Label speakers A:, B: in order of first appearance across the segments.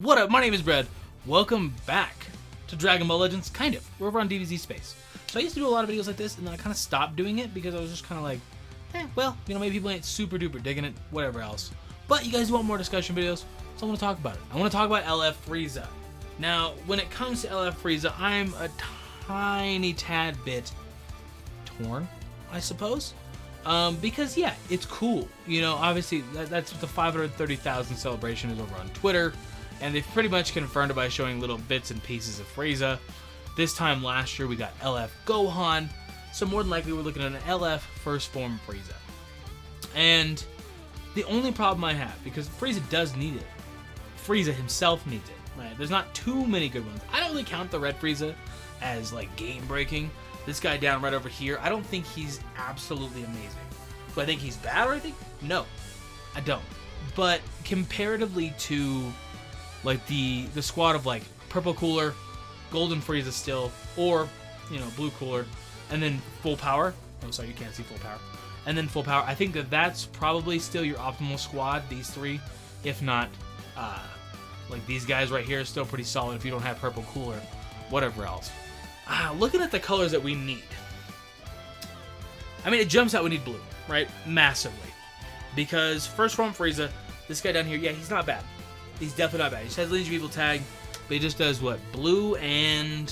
A: What up? My name is Brad. Welcome back to Dragon Ball Legends, kind of. We're over on DBZ Space. So I used to do a lot of videos like this, and then I kind of stopped doing it because I was just kind of like, well, you know, maybe people ain't super duper digging it, whatever else. But you guys want more discussion videos, so I want to talk about it. I want to talk about LF Frieza. Now, when it comes to LF Frieza, I'm a tiny tad bit torn, I suppose. Because, yeah, it's cool. You know, obviously, that's what the 530,000 celebration is over on Twitter. And they've pretty much confirmed it by showing little bits and pieces of Frieza. This time last year we got LF Gohan, so more than likely we're looking at an LF First Form Frieza. And the only problem I have, because Frieza does need it, Frieza himself needs it. Right? There's not too many good ones. I don't really count the Red Frieza as like game breaking. This guy down right over here, I don't think he's absolutely amazing. Do I think he's bad or anything? No, I don't. But comparatively to like the squad of like Purple Cooler, Golden Frieza still, or, you know, Blue Cooler, and then Full Power. Oh, sorry, you can't see Full Power. And then Full Power. I think that's probably still your optimal squad, these three. If not, like these guys right here are still pretty solid if you don't have Purple Cooler, whatever else. Looking at the colors that we need. I mean, it jumps out we need blue, right? Massively. Because First Form Frieza, this guy down here, yeah, he's not bad. He's definitely not bad. He just has Lineage of Evil tag, but he just does what? Blue and...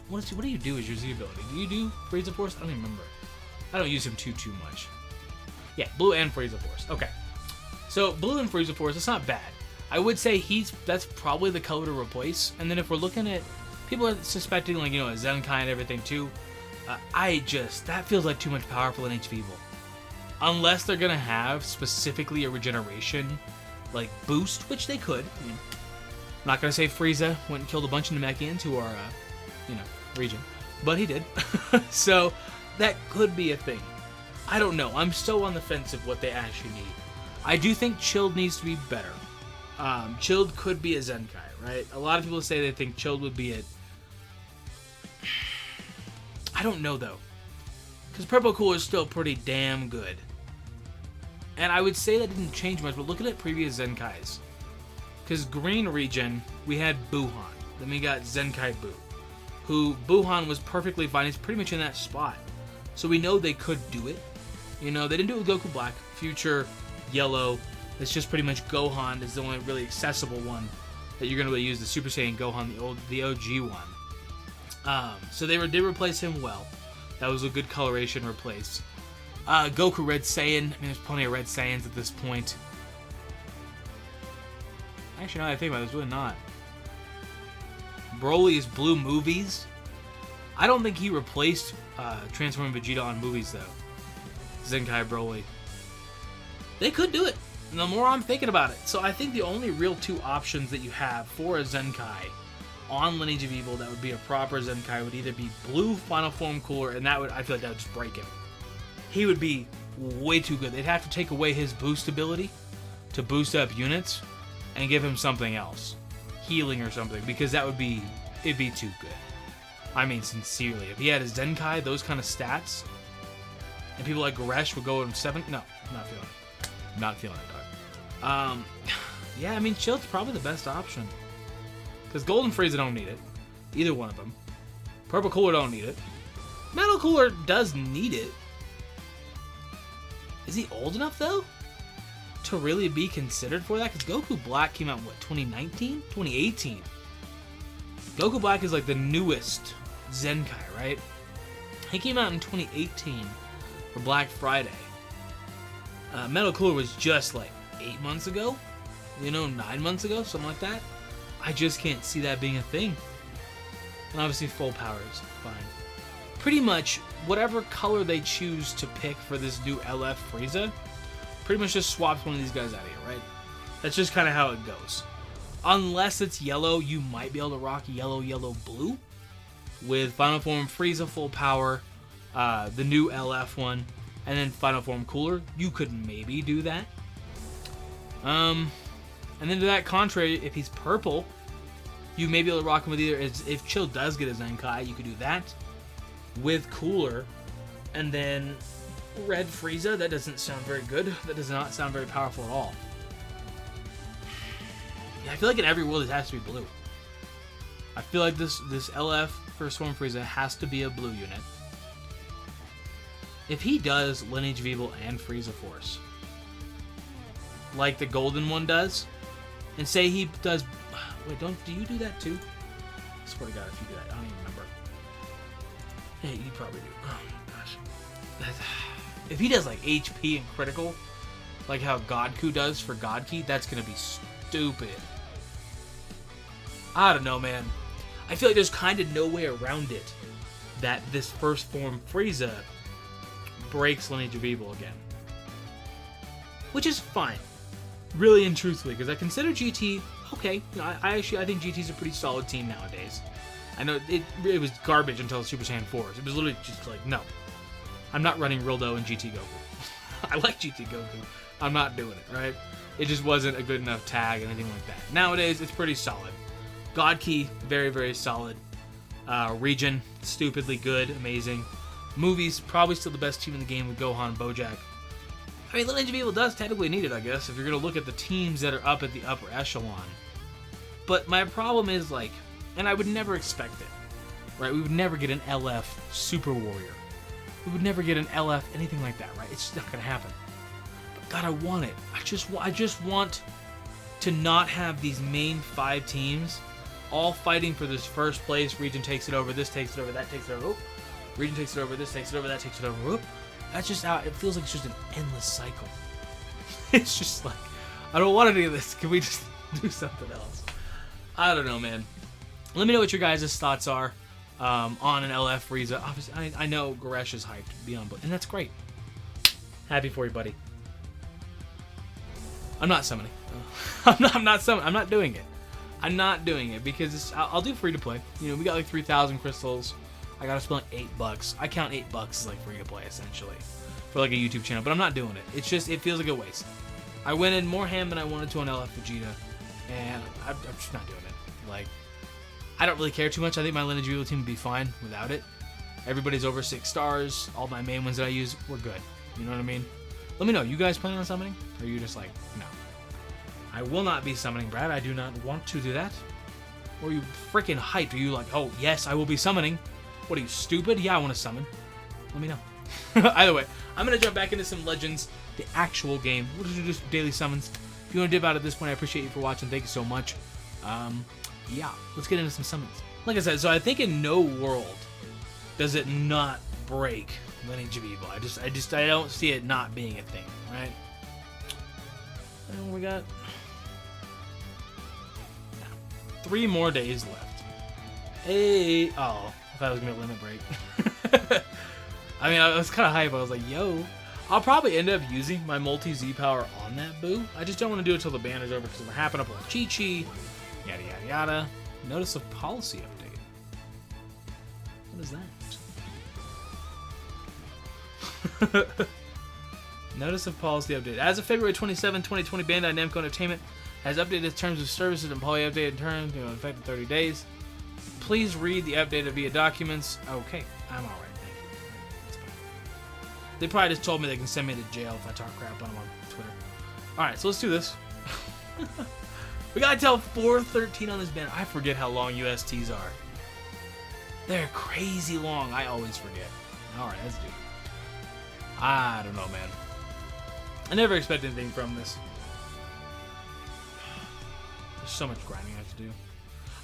A: What do you do as your Z ability? Do you do Frieza Force? I don't even remember. I don't use him too much. Yeah, Blue and Frieza Force. Okay. So, Blue and Frieza Force, it's not bad. I would say that's probably the color to replace. And then if we're looking at... People are suspecting, like, you know, a Zenkai and everything, too. That feels like too much power for Lineage of Evil. Unless they're going to have specifically a regeneration... like boost, which they could. I mean, I'm not gonna say Frieza went and killed a bunch of Namekians who are, region, but he did. So that could be a thing. I don't know. I'm so on the fence of what they actually need. I do think Chilled needs to be better. Chilled could be a Zenkai, right? A lot of people say they think Chilled would be it. I don't know though, because Purple Cooler is still pretty damn good. And I would say that didn't change much, but look at previous Zenkais. Because Green Region, we had Buhan. Then we got Zenkai Buu. Who, Buhan was perfectly fine. He's pretty much in that spot. So we know they could do it. You know, they didn't do it with Goku Black. Future, Yellow. It's just pretty much Gohan is the only really accessible one that you're going to really use. The Super Saiyan Gohan, the OG one. So they did replace him well. That was a good coloration replace. Goku Red Saiyan. I mean, there's plenty of Red Saiyans at this point. Actually, now that I think about it, there's really not. Broly's Blue Movies. I don't think he replaced Transforming Vegeta on movies, though. Zenkai Broly. They could do it. And the more I'm thinking about it. So I think the only real two options that you have for a Zenkai on Lineage of Evil that would be a proper Zenkai would either be Blue Final Form Cooler, and I feel like that would just break him. He would be way too good. They'd have to take away his boost ability to boost up units and give him something else. Healing or something, because it'd be too good. I mean, sincerely. If he had a Zenkai, those kind of stats, and people like Goresh would go in 7... No, not feeling it. Not feeling it, dog. Yeah, I mean, Chilled's probably the best option. Because Golden Frieza don't need it. Either one of them. Purple Cooler don't need it. Metal Cooler does need it. Is he old enough, though, to really be considered for that? Because Goku Black came out, what, 2019? 2018. Goku Black is like the newest Zenkai, right? He came out in 2018 for Black Friday. Metal Cooler was just like 8 months ago. 9 months ago, something like that. I just can't see that being a thing. And obviously Full Power is fine. Pretty much whatever color they choose to pick for this new LF Frieza, pretty much just swaps one of these guys out of here, right? That's just kind of how it goes. Unless it's yellow, you might be able to rock yellow, blue with Final Form Frieza Full Power, the new LF one, and then Final Form Cooler. You could maybe do that. And then to that contrary, if he's purple, you may be able to rock him with either. If Chill does get a Zenkai, you could do that with Cooler, and then Red Frieza. That doesn't sound very good. That does not sound very powerful at all. I feel like in every world it has to be blue. I feel like this LF for Swarm Frieza has to be a blue unit. If he does Lineage of Evil and Frieza Force, like the golden one does, and say he does... Wait, do you do that too? I swear to God, if you do that, I don't even remember. Hey, you probably do. Oh my gosh. If he does like HP and critical, like how Godku does for God Key, that's gonna be stupid. I don't know, man. I feel like there's kind of no way around it that this first form Frieza breaks Lineage of Evil again. Which is fine. Really and truthfully, because I consider GT okay. You know, I think GT's a pretty solid team nowadays. I know it was garbage until Super Saiyan 4s. It was literally just like, no. I'm not running Rildo and GT Goku. I like GT Goku. I'm not doing it, right? It just wasn't a good enough tag and anything like that. Nowadays, it's pretty solid. God Key, very, very solid. Region, stupidly good, amazing. Movies, probably still the best team in the game with Gohan and Bojack. I mean, Lineage of Evil does technically need it, I guess, if you're going to look at the teams that are up at the upper echelon. But my problem is, like, and I would never expect it, right? We would never get an LF Super Warrior. We would never get an LF anything like that, right? It's just not going to happen. But God, I want it. I just want to not have these main 5 teams all fighting for this first place. Region takes it over, this takes it over, that takes it over. Oop. Region takes it over, this takes it over, that takes it over. Oop. That's just how it feels like. It's just an endless cycle. It's just like, I don't want any of this. Can we just do something else? I don't know, man. Let me know what your guys' thoughts are on an LF Frieza. Obviously, I know Goresh is hyped beyond, and that's great. Happy for you, buddy. I'm not summoning. I'm not summoning. I'm not doing it. I'm not doing it because I'll do free to play. You know, we got like 3,000 crystals. I gotta spend like $8. I count $8 as like free to play essentially for like a YouTube channel, but I'm not doing it. It's just, it feels like a waste. I went in more ham than I wanted to on LF Vegeta, and I'm just not doing it. Like, I don't really care too much. I think my Lineage of Evil team would be fine without it. Everybody's over 6 stars. All my main ones that I use, we're good. You know what I mean? Let me know. You guys planning on summoning? Or are you just like, no? I will not be summoning, Brad. I do not want to do that. Or are you freaking hyped? Are you like, oh, yes, I will be summoning? What are you, stupid? Yeah, I want to summon. Let me know. Either way, I'm going to jump back into some Legends, the actual game. We'll just do just daily summons. If you want to dip out at this point, I appreciate you for watching. Thank you so much. Yeah, let's get into some summons. Like I said, so I think in no world does it not break Lineage of Evil. I don't see it not being a thing, right? And we got 3 more days left. Hey, oh, I thought it was gonna be a limit break. I mean, I was kind of hype. I was like, yo, I'll probably end up using my multi-Z power on that boo. I just don't want to do it until the ban is over because I'm happen to pull Chi-Chi, yada yada yada. Notice of policy update. What is that? Notice of policy update. As of February 27, 2020, Bandai Namco Entertainment has updated its terms of services and employee updated terms in effect in 30 days. Please read the updated via documents. Okay, I'm alright. Thank you. That's fine. They probably just told me they can send me to jail if I talk crap on them on Twitter. Alright, so let's do this. We gotta tell 413 on this banner. I forget how long USTs are. They're crazy long. I always forget. Alright, let's do it. I don't know, man. I never expected anything from this. There's so much grinding I have to do.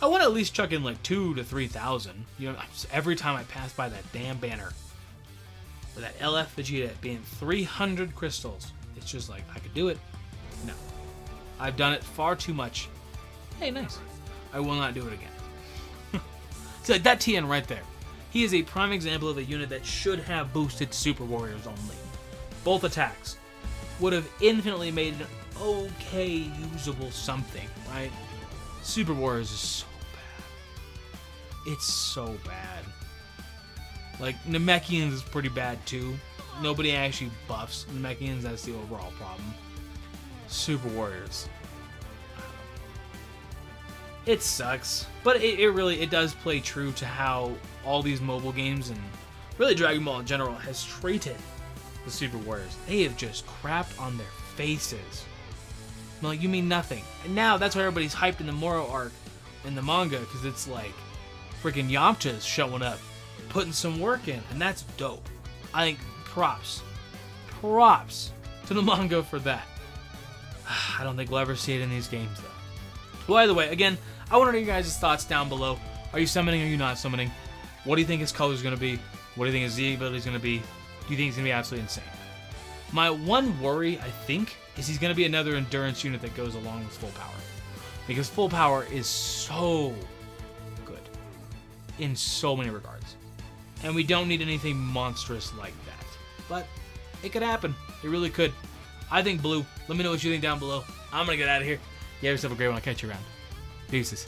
A: I want to at least chuck in like 2,000 to 3,000. You know, every time I pass by that damn banner. With that LF Vegeta being 300 crystals. It's just like, I could do it. No. I've done it far too much. Hey, nice. I will not do it again. See, like that TN right there. He is a prime example of a unit that should have boosted Super Warriors only. Both attacks would have infinitely made an okay usable something, right? Super Warriors is so bad. It's so bad. Like, Namekians is pretty bad too. Nobody actually buffs Namekians, that's the overall problem. Super Warriors. It sucks, but it really does play true to how all these mobile games and really Dragon Ball in general has treated the Super Warriors. They have just crapped on their faces I'm like, you mean nothing. And now that's why everybody's hyped in the Moro arc in the manga, because it's like freaking Yamcha's showing up, putting some work in, and that's dope. I think props to the manga for that. I don't think we'll ever see it in these games, though. Well, either way, again, I want to know your guys' thoughts down below. Are you summoning or are you not summoning? What do you think his color is going to be? What do you think his Z ability is going to be? Do you think he's going to be absolutely insane? My one worry, I think, is he's going to be another endurance unit that goes along with full power. Because full power is so good in so many regards. And we don't need anything monstrous like that. But it could happen. It really could. I think blue. Let me know what you think down below. I'm going to get out of here. You have yourself a great one. I'll catch you around. Deuces.